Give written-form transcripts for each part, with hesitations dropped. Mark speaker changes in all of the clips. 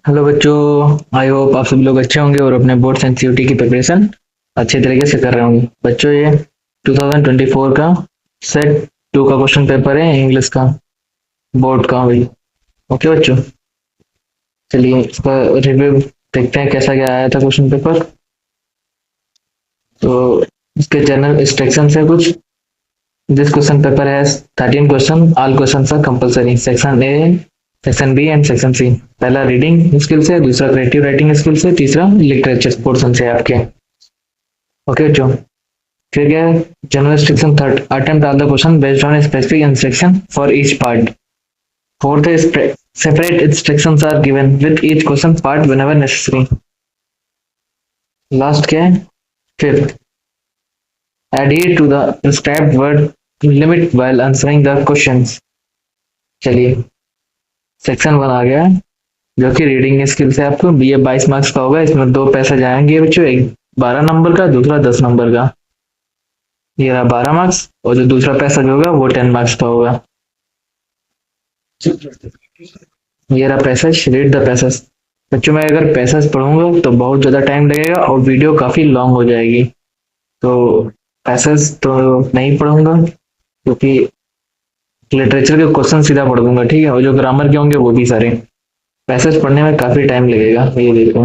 Speaker 1: Hello बच्चों, I hope आप सभी लोग अच्छे होंगे और अपने बोर्ड सेंसिटिविटी की प्रिपरेशन अच्छे तरीके से कर रहे होंगे। बच्चों, ये 2024 का सेट टू का क्वेश्चन पेपर है इंग्लिश का, बोर्ड का भाई। ओके बच्चों, चलिए इसका रिव्यू देखते हैं कैसा क्या आया था क्वेश्चन पेपर। तो इसके जनरल इंस्ट्रक्शन है कुछ। This question paper has 13 question, all questions are compulsory, section A, section B and section C. पहला रीडिंग स्किल्स है, दूसरा क्रिएटिव राइटिंग स्किल्स है, तीसरा लिटरेचर पोर्शन से आपके। ओके बच्चों, फिर क्या है, general instruction third, attempt all the question based on specific instruction for each part. Fourth है, separate instructions are given with each question part whenever necessary. Last क्या है, fifth, adhere to the prescribed word limit while answering the questions। चलिए, section one आ गया, जो कि reading skill से आपको ये 22 मार्क्स का होगा। इसमें दो पैसा जाएंगे बच्चों, एक 12 नंबर का, दूसरा 10 नंबर का। ये रहा 12 मार्क्स, और जो दूसरा पैसा जो होगा वो 10 मार्क्स का होगा। ये रहा पैसेज, रीड द पैसेज। बच्चों, मैं अगर पैसेज पढ़ूंगा तो बहुत ज्यादा टाइम लगेगा और वीडियो काफी लॉन्ग हो जाएगी, तो पैसेज तो नहीं पढ़ूंगा, क्योंकि लिटरेचर के क्वेश्चन सीधा पढ़ दूंगा, ठीक है, और जो ग्रामर के होंगे वो भी सारे। पैसेज पढ़ने में काफी टाइम लगेगा, ये देखो।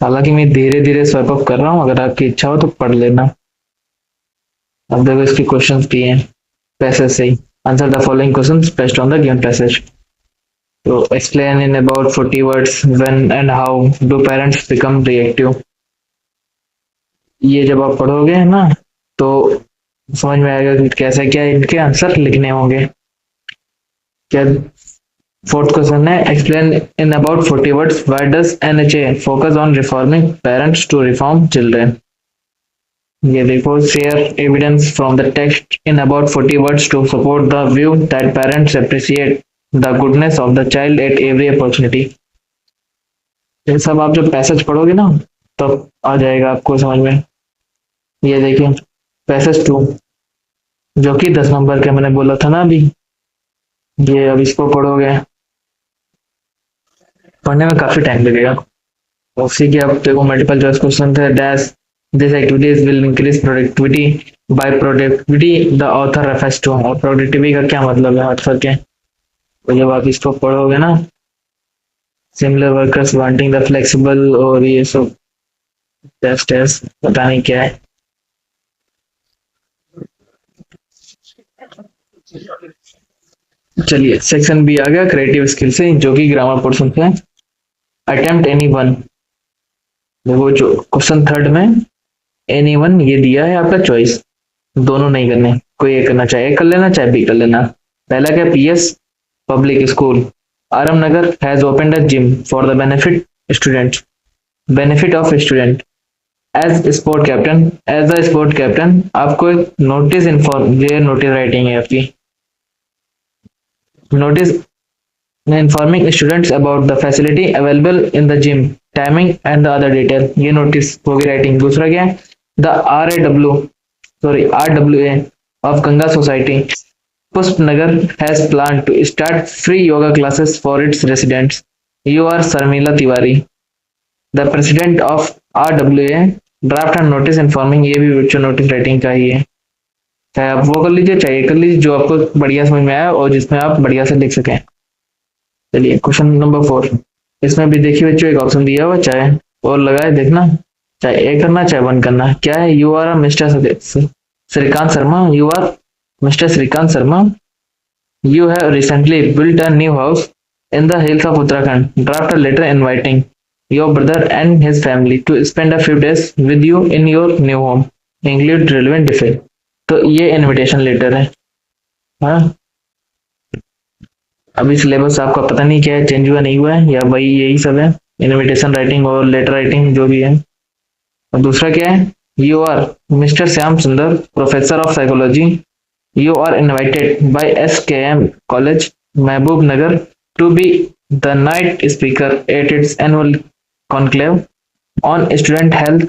Speaker 1: हालांकि मैं धीरे धीरे स्वैप अप कर रहा हूँ, अगर आपकी इच्छा हो तो पढ़ लेना। अब देखो इसके क्वेश्चन दिए हैं पैसेज से ही। Answer the following questions based on the given passage. तो explain in about 40 words when and how do parents become reactive। ये जब आप पढ़ोगे ना तो समझ में आएगा कि कैसे क्या इनके आंसर लिखने होंगे। क्या, फोर्थ क्वेश्चन है, explain in about 40 words why does NHA focus on reforming parents to reform children। ये देखो, share evidence from the text in about 40 words to support the view that parents appreciate the goodness of the child at every opportunity। ये सब आप जब passage पढ़ोगे ना तब आ जाएगा आपको समझ में। ये देखिए, पैसेज टू, जो कि 10 नंबर का मैंने बोला था ना अभी। ये अब इसको पढ़ोगे, पढ़ने में काफी टाइम लगेगा। उसी के अब देखो मल्टीपल चॉइस क्वेश्चन थे। Dash this activities will increase productivity, by productivity the author refers to. और प्रोडक्टिविटी का क्या मतलब है ऑथर के, तो जब आप इसको पढ़ोगे ना, similar workers wanting the flexible, और ये सब टेस्ट टेस्ट पता नहीं क्या है। चलिए, सेक्शन बी आ गया क्रिएटिव स्किल से, जो कि ग्रामर पोर्शन है। अटेम्प्ट एनी वन, देखो जो क्वेश्चन थर्ड में एनी वन ये दिया है आपका चॉइस, दोनों नहीं करने, कोई एक करना, चाहे ए कर लेना चाहे बी कर लेना। पहला क्या, PS public school Aram Nagar has opened a gym for the benefit of student as sport captain. As a sport captain आपको एक नोटिस इन्फॉर्म, ये नोटिस राइटिंग है आपकी, notice informing students about the facility available in the gym, timing and the other detail. ये notice होगी writing. दूसरा क्या है, the RWA of Ganga Society Pushpnagar has planned to start free yoga classes for its residents। You are Sarmila Tiwari, the president of RWA, draft and notice informing। ये भी बच्चों notice writing का ही है, चाहे आप वो कर लीजिए चाहे ये कर लीजिए, जो आपको बढ़िया समझ में आया और जिसमें आप बढ़िया से लिख सकें। चलिए क्वेश्चन नंबर 4, इसमें भी देखिए बच्चों एक ऑप्शन दिया हुआ, चाहे और लगाए देखना, चाहे ए करना चाहे वन करना। क्या है, you are mister Shrikant Sharma, you are mister Shrikant Sharma, you have recently built a new house in the hills of Uttarakhand, draft a letter inviting your brother and his family to spend a few days with you in your new home, include relevant detail। तो ये invitation letter है। हाँ, अभी syllabus आपका पता नहीं क्या है, चेंज हुआ नहीं हुआ है, या वही यही सब है, इनविटेशन राइटिंग और लेटर राइटिंग जो भी है। और दूसरा क्या है, यू आर मिस्टर श्याम सुंदर, professor of psychology, you are invited by SKM College, Mehboob Nagar, to be the night speaker at its annual conclave on student health,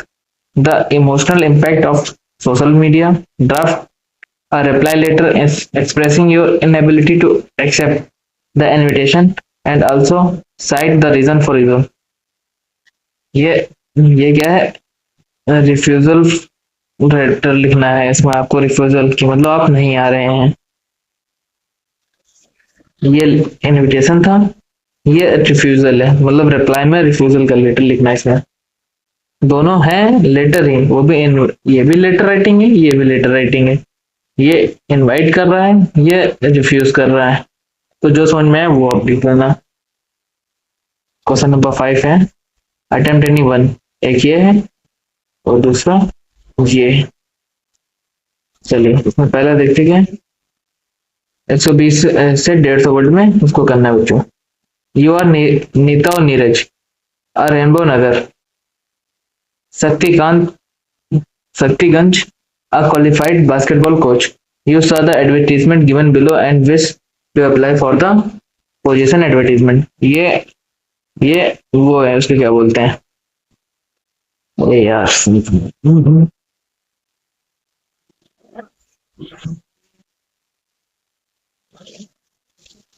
Speaker 1: the emotional impact of social media, draft A reply letter is expressing your inability to accept the invitation and also cite the reason for refusal. ये ये क्या है, refusal letter लिखना है इसमें आपको, refusal की मतलब आप नहीं आ रहे हैं, ये इनविटेशन था, ये रिफ्यूजल है, मतलब रिप्लाई में रिफ्यूजल का लेटर लिखना है इसमें। दोनों हैं लेटर ही, वो भी ये भी लेटर राइटिंग है, ये भी लेटर राइटिंग है, ये इनवाइट कर रहा है, ये रिफ्यूज कर रहा है, तो जो समझ में है वो आप लिख लेना। क्वेश्चन नंबर 5 है, अटेम्प्ट एनी वन, एक ये है और दूसरा ये। चलिए इसमें पहला देखते क्या, 120 से 150 वर्ड में उसको करना है बच्चों। यू आर नीता और नीरज, अ rainbow Nagar, Shaktikanta Saktiganj, a qualified basketball coach. You saw the advertisement given below and wish to apply for the position advertisement. ये वो है, उसको क्या बोलते हैं, ये यार,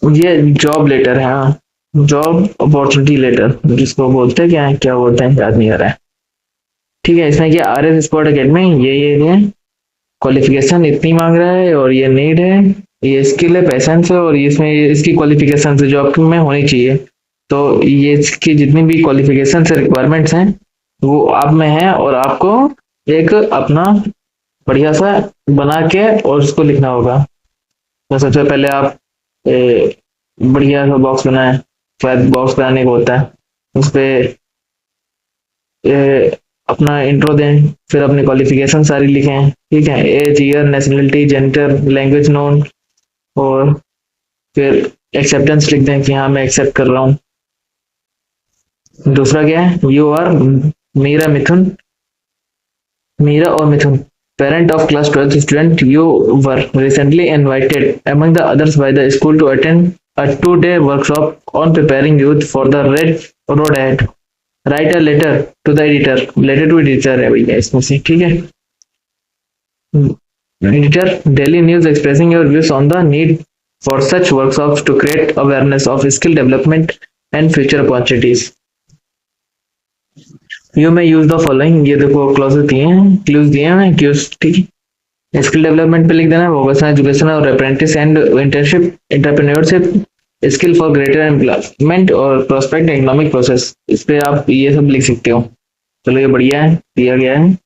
Speaker 1: ये जॉब लेटर है, जॉब अपॉर्चुनिटी लेटर जिसको बोलते हैं, क्या बोलते हैं याद नहीं आ रहा है। ठीक है, इसमें क्या RS स्पोर्ट अकेडमी, ये क्वालिफिकेशन इतनी मांग रहा है और ये नीड है, ये स्किल है, पैसेंस है, और इसमें इसकी क्वालिफिकेशन से जॉब में होनी चाहिए। तो ये इसकी जितनी भी क्वालिफिकेशन से रिक्वायरमेंट्स हैं वो आप में है, और आपको एक अपना बढ़िया सा बना के और उसको लिखना होगा। तो सबसे पहले आप बढ़िया सा बॉक्स बनाएं, शायद बॉक्स बनाने को होता है, उस पर अपना इंट्रो दें, फिर अपनी क्वालिफिकेशन सारी लिखें, ठीक है, age, year, nationality, gender, language known, और फिर एक्सेप्टेंस लिख दें कि हाँ मैं एक्सेप्ट कर रहा हूँ। दूसरा क्या है, यू आर मीरा और मिथुन, parent of class 12th student, you were recently invited among the others by the school to attend a 2-day workshop on preparing youth for the red road ahead. Write a letter to the editor, letter to editor है भैया इसमें से, ठीक है। Editor, Daily News expressing your views on the need for such workshops to create awareness of skill development and future opportunities. You may use the following, ये देखो clauses दिए हैं, क्लूज दिए हैं, क्यूज, ठीक है। स्किल डेवलपमेंट पे लिख देना, वोकेशनल एजुकेशन और apprentice and internship, entrepreneurship, skill for greater employment और प्रोस्पेक्ट इकोनॉमिक प्रोसेस, इस पे आप ये सब लिख सकते हो। चलो ये बढ़िया है, दिया गया है,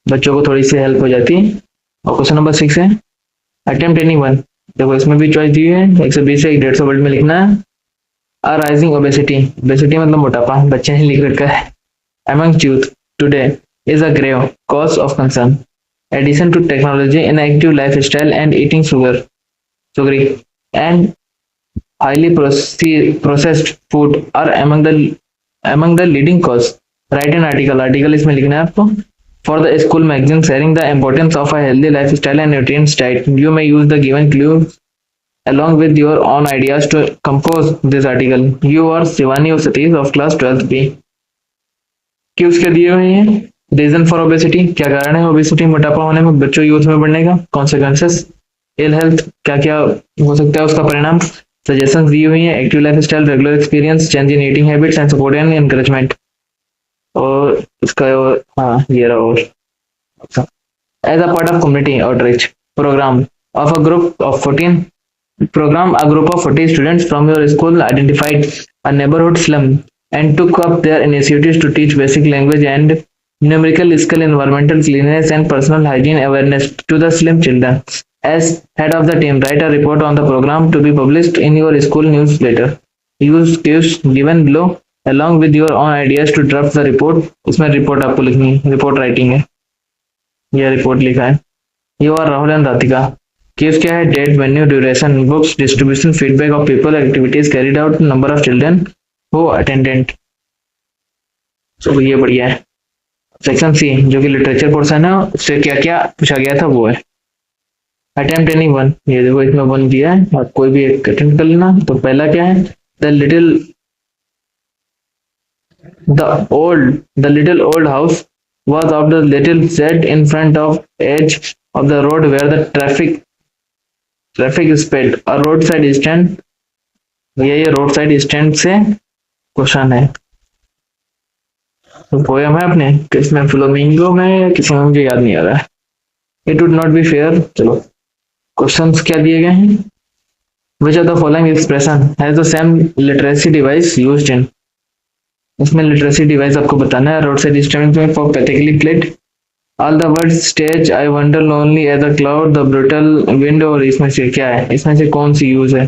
Speaker 1: बच्चों को थोड़ी सी हेल्प हो जाती है। और क्वेश्चन नंबर 6 है, अटेम्प्ट एनी वन, देखो इसमें भी चॉइस दी है, 120 से 150 वर्ड में लिखना है। अ राइजिंग ओबेसिटी, ओबेसिटी मतलब मोटापा, बच्चे ने लिख रखा है। among youth today is a grave cause of concern. Addition to technology, inactive lifestyle and eating sugary and highly processed food are among the leading cause. Write an article इसमें लिखना है आपको, for the school magazine sharing the importance of a healthy lifestyle and nutritious diet. You may use the given clues along with your own ideas to compose this article. You are Shivani or Satish of class 12th B. Cues क्या दिए हुए हैं, reason for obesity, क्या कारण है obesity, मोटापा होने में, बच्चों यूथ में बढ़ने का, कॉन्सिक्वेंसेस, इल हेल्थ, क्या क्या हो सकता है उसका परिणाम, सजेशंस दी हुई हैं, active life style, regular experience, change in eating habits and support and encouragement, और इसका हाँ ये रहा। और as a part of community outreach program of a group of 14 program, a group of 40 students from your school identified a neighborhood slum and took up their initiatives to teach basic language and numerical skill, environmental cleanliness and personal hygiene awareness to the slum children. As head of the team, write a report on the program to be published in your school newsletter. Use cues given below along with your own ideas to draft the report. उसमें report आपको लिखनी है, report writing है, यह report लिखा है। You are Rahul and Ratika. Case क्या है, date, venue, duration, books, distribution, feedback of people, activities carried out, number of children who attendant. तो ये बढ़िया है। सेक्शन सी जो कि लिटरेचर पोर्शन है, उससे क्या क्या पूछा गया था वो है अटेम्प्ट एनी वन, ये देखो इसमें वन दिया है, आप कोई भी एक अटेम्प्ट कर लेना। तो पहला क्या है, the little old house was of the little set in front of edge of the road where the traffic is sped, a roadside stand. ये रोड साइड स्टैंड से क्वेश्चन है। तो पोयम है अपने किसमें, फ्लोमिंगो में या किसी में, मुझे याद नहीं आ रहा है। It would not be fair. चलो क्वेश्चंस क्या दिए गए हैं। Which of the following expression has the same literacy device used in. इसमें लिटरेसी डिवाइस आपको बताना है। रोड साइड स्टैंड में for pathetically clad, all the world stage, I wander lonely as a cloud, the brutal wind, और इसमें से क्या है, इसमें से कौन सी यूज है।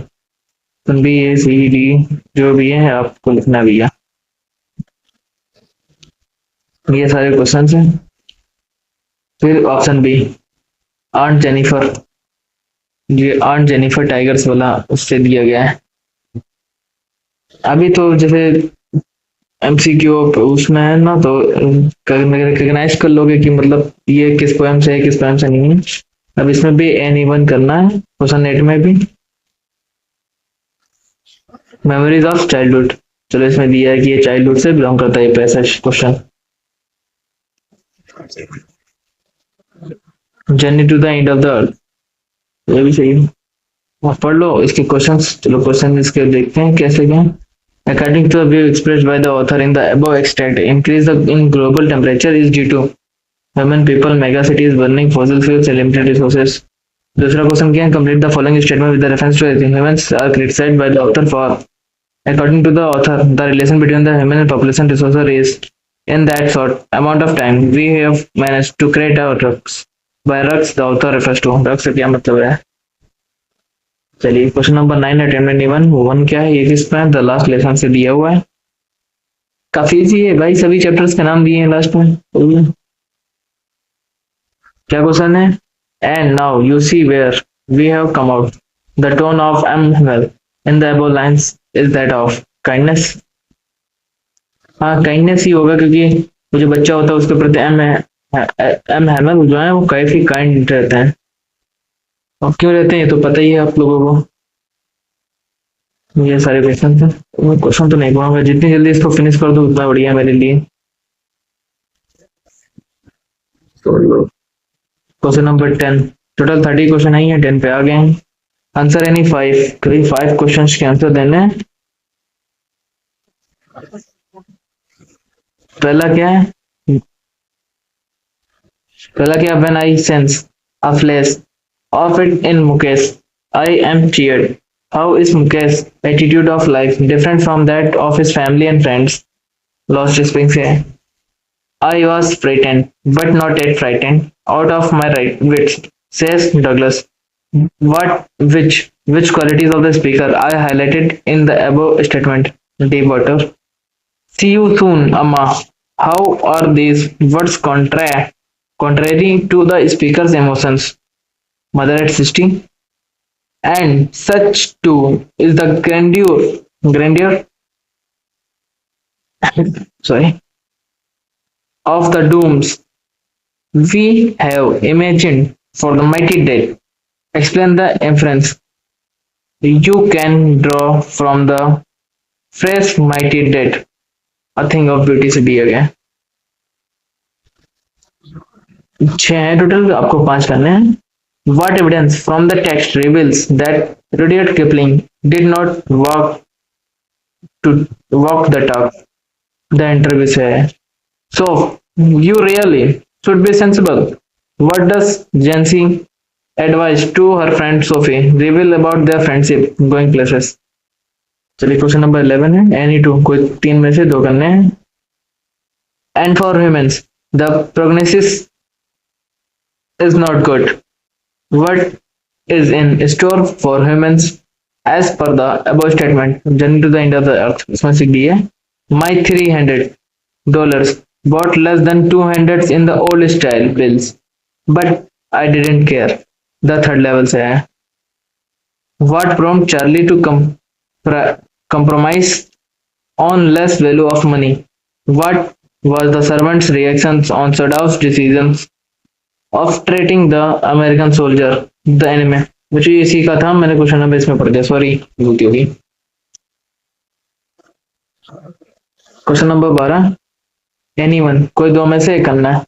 Speaker 1: तो बी ए सी डी जो भी है आपको लिखना भी है। ये सारे क्वेश्चन हैं। फिर ऑप्शन बी आंट जेनिफर, ये आंट जेनिफर टाइगर्स वाला उससे दिया गया है। अभी तो जैसे एमसीक्यू उसमें है ना, तो रिकग्नाइज कर लोगे कि मतलब ये किस पोएम से है किस पोएम से नहीं है। अब इसमें भी एनी वन करना है क्वेश्चन 8 में भी। मेमोरीज ऑफ चाइल्डहुड, चलो इसमें दिया है कि ये चाइल्डहुड से बिलोंग करता है passage question. Journey to the end of the earth, ये भी सही है, आप पढ़ लो इसके क्वेश्चंस। चलो क्वेश्चन इसके देखते हैं कैसे क्या। According to the view expressed by the author in the above extract, increase in global temperature is due to human people, mega cities, burning fossil fuels, and limited resources. दूसरा question क्या है, complete the following statement with the reference to everything. Humans are criticized by the author for, according to the author, the relation between the human and population resources is in that short amount of time we have managed to create our drugs. By drugs, the author refers to drugs से क्या मतलब है। चलिए question number 9 attempt 1 क्या है, ये किस पर द लास्ट लेसन से दिया हुआ है। काफी इजी है भाई, सभी चैप्टर्स के नाम दिए हैं लास्ट में। क्या क्वेश्चन है, and now you see where we have come out, the tone of M well in the above lines is that of kindness. हाँ काइंडनेस ही होगा, क्योंकि वो जो बच्चा होता है उसके प्रति एम हैमल जो है वो काफी काइंड रहते हैं। और क्यों रहते हैं ये तो पता ही है आप लोगों को। ये सारे क्वेश्चन थे, मैं क्वेश्चन तो नहीं पढ़ूंगा, जितनी जल्दी इसको फिनिश कर दूं उतना बढ़िया मेरे लिए। क्वेश्चन नंबर 10, टोटल 30 क्वेश्चन है, 10 पे आ गए हैं। आंसर एनी 5, करीब 5 क्वेश्चंस के आंसर देने। पहला क्या है, when I sense a flash of it in Mukesh, I am cheered. How is Mukesh's attitude of life different from that of his family and friends? Lost Springs से I was frightened, but not yet frightened, out of my right wits, says Douglas. Which qualities of the speaker I highlighted in the above statement? Deep water. See you soon, Amma. How are these words contrary to the speaker's emotions? Mother at 60, and such too is the grandeur sorry of the dooms we have imagined for the mighty dead. Explain the inference you can draw from the phrase mighty dead, a thing of beauty से दिया गया। 6 हैं total, आपको 5 करने हैं। What evidence from the text reveals that Rudyard Kipling did not walk the talk? The interview say. So you really should be sensible. What does Jancy advise to her friend Sophie reveal about their friendship going places? चलिए question number 11 है, any two, कोई 3 में से 2 करने हैं। And for humans, the prognosis is not good. What is in store for humans as per the above statement? Journey to the end of the earth, इसमें से D है। My $300 bought less than 200 in the old style bills, but I didn't care. The third level से है। What prompted Charlie to compromise on less value of money? What was the servant's reactions on Sadow's decisions of treating the American soldier the enemy? मुझे ये सीखा था मैंने, question number इसमें पढ़ दिया, सॉरी गलती होगी। क्वेश्चन नंबर 12, एनीवन, कोई 2 में से एक करना है।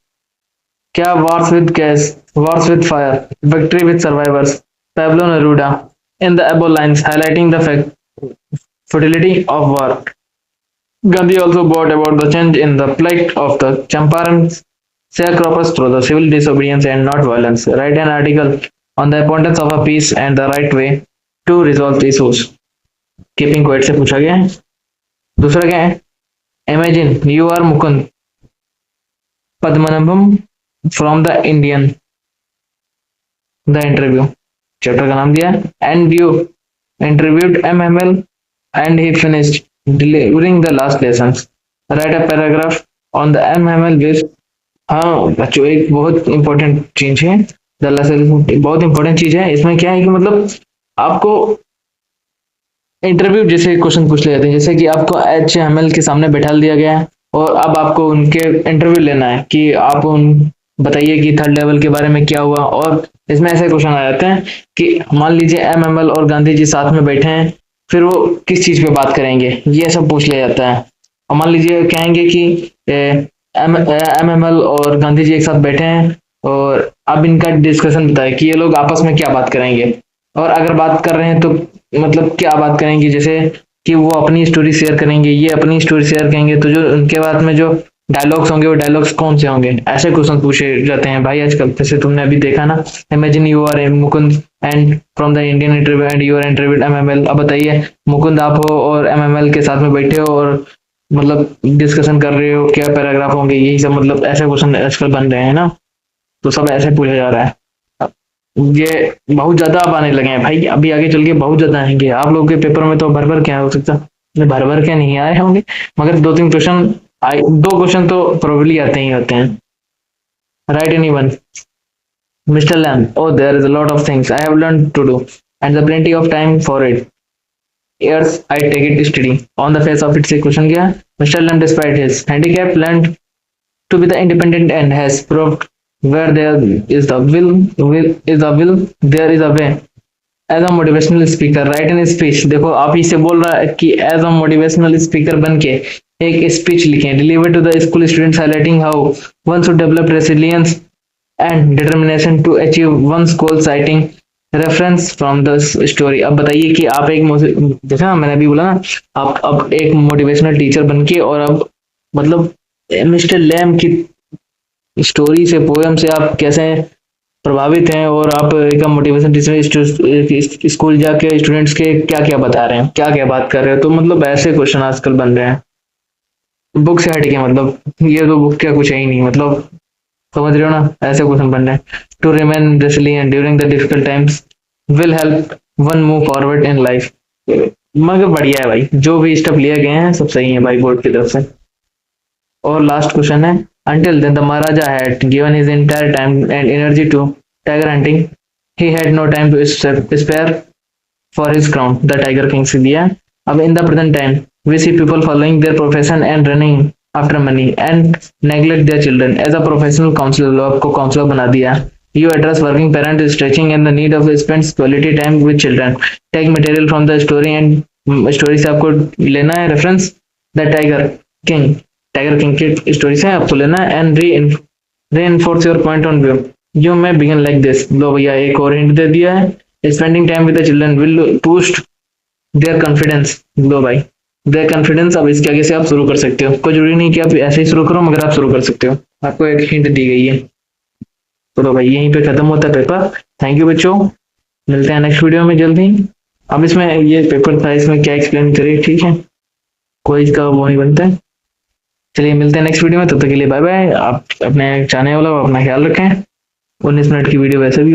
Speaker 1: क्या Wars with gas Wars with Fire, Victory with Survivors, Pablo Neruda, in the above lines highlighting the futility of war. Gandhi also brought about the change in the plight of the Champaran sharecroppers through the civil disobedience and not violence. Write an article on the importance of a peace and the right way to resolve issues. Keeping quiet से पूछा गया है। दूसरा क्या है? Imagine you are Mukund Padmanabham from the Indian the interview chapter का नाम दिया and you interviewed MML and he finished delivering the last lessons. Write a paragraph on the MML with हाँ बच्चों एक बहुत इंपॉर्टेंट चीज है द लेसन बहुत इंपॉर्टेंट चीज है। इसमें क्या है कि मतलब आपको इंटरव्यू जैसे क्वेश्चन पूछ ले जाते हैं, जैसे कि आपको HML के सामने बैठा दिया गया है और अब आपको उनके इंटरव्यू लेना है कि आप उन बताइए कि थर्ड लेवल के बारे में क्या हुआ। और इसमें ऐसे क्वेश्चन आ जाते हैं कि मान लीजिए MML और गांधी जी साथ में बैठे हैं, फिर वो किस चीज पे बात करेंगे ये सब पूछ लिया जाता है। और मान लीजिए कहेंगे कि MML और गांधी जी एक साथ बैठे हैं और अब इनका डिस्कशन बताए कि ये लोग आपस में क्या बात करेंगे, और अगर बात कर रहे हैं तो मतलब क्या बात करेंगे, जैसे कि वो अपनी स्टोरी शेयर करेंगे, ये अपनी स्टोरी शेयर करेंगे, तो जो उनके बाद में जो डायलॉग्स होंगे वो डायलॉग्स कौन से होंगे, ऐसे क्वेश्चन पूछे जाते हैं भाई आजकल। जैसे तुमने अभी देखा ना, imagine you are Mukund and from the Indian interview and you are interviewed MML। अब बताइए मुकुंद आप हो और MML के साथ में बैठे हो और मतलब डिस्कशन कर रहे हो, क्या पैराग्राफ होंगे, यही सब मतलब ऐसे क्वेश्चन आजकल बन रहे हैं ना, तो सब ऐसे पूछा जा रहा है। ये बहुत ज्यादा अब आने लगे हैं भाई, अभी आगे चल के बहुत ज्यादा आएंगे। आप लोगों के पेपर में तो भर भर क्या हो सकता, भर भर क्या नहीं आए होंगे, मगर दो तीन क्वेश्चन दो क्वेश्चन तो प्रोबेबली आते ही होते हैं। Right any one Mr. Lamb, oh, there is a lot of things I have learned to do, and the plenty of time for it. Years I take it steady. On the face of it, से question किया। Mr. Lamb, despite his handicap, learned to be the independent and has proved where there is the will, there is a way. As a motivational speaker, write in speech. देखो आप ही से बोल रहा है कि as a motivational speaker बन के एक स्पीच लिखें, deliver to the school students highlighting how one should develop resilience and determination to achieve one's goal, citing reference from the story। अब बताइए कि आप एक देखा मैंने अभी बोला ना, आप अब एक मोटिवेशनल टीचर बन के और अब मतलब मिस्टर लैम की स्टोरी से, पोएम से आप कैसे प्रभावित हैं, और आप एक मोटिवेशन टीचर स्कूल जाके स्टूडेंट्स के क्या क्या बता रहे हैं, क्या क्या बात कर रहे हैं। तो मतलब ऐसे क्वेश्चन आजकल बन रहे हैं बुक से हट के, मतलब ये तो बुक क्या कुछ है ही नहीं, मतलब समझ रहे हो ना, ऐसे क्वेश्चन बन रहे हैं। To remain resilient during the difficult times will help one move forward in life. मगर बढ़िया है भाई, जो भी स्टेप लिए गए हैं सब सही है भाई बोर्ड की तरफ से। और लास्ट क्वेश्चन है, until then the Maharaja had given his entire time and energy to tiger hunting. He had no time to spare for his crown, the Tiger King से दिया। अब in the present time we see people following their profession and running after money and neglect their children. As a professional counselor, आपको counsellor बना दिया। You address working parents stretching and the need of spend quality time with children. Take material from the story and story से आपको लेना है reference, the tiger king की story से आपको लेना है, and reinforce your point on view. You may begin like this. लो भैया एक और हिंट दे दिया है, spending time with the children will boost their confidence. लो भाई their confidence। अब इसके आगे से आप शुरू कर सकते हो, कोई जरूरी नहीं कि आप ऐसे ही शुरू करो, मगर आप शुरू कर सकते हो, आपको एक हिंट दी गई है। तो भाई यहीं पे खत्म होता है पेपर। थैंक यू बच्चों, मिलते हैं नेक्स्ट वीडियो में जल्दी। अब इसमें ये पेपर था, इसमें क्या एक्सप्लेन करिए, ठीक है, कोई इसका वो नहीं बनता है। चलिए मिलते हैं नेक्स्ट वीडियो में, तब तक के लिए बाय बाय। आप अपने चाहने वाला अपना ख्याल रखें। 19 मिनट की वीडियो वैसे भी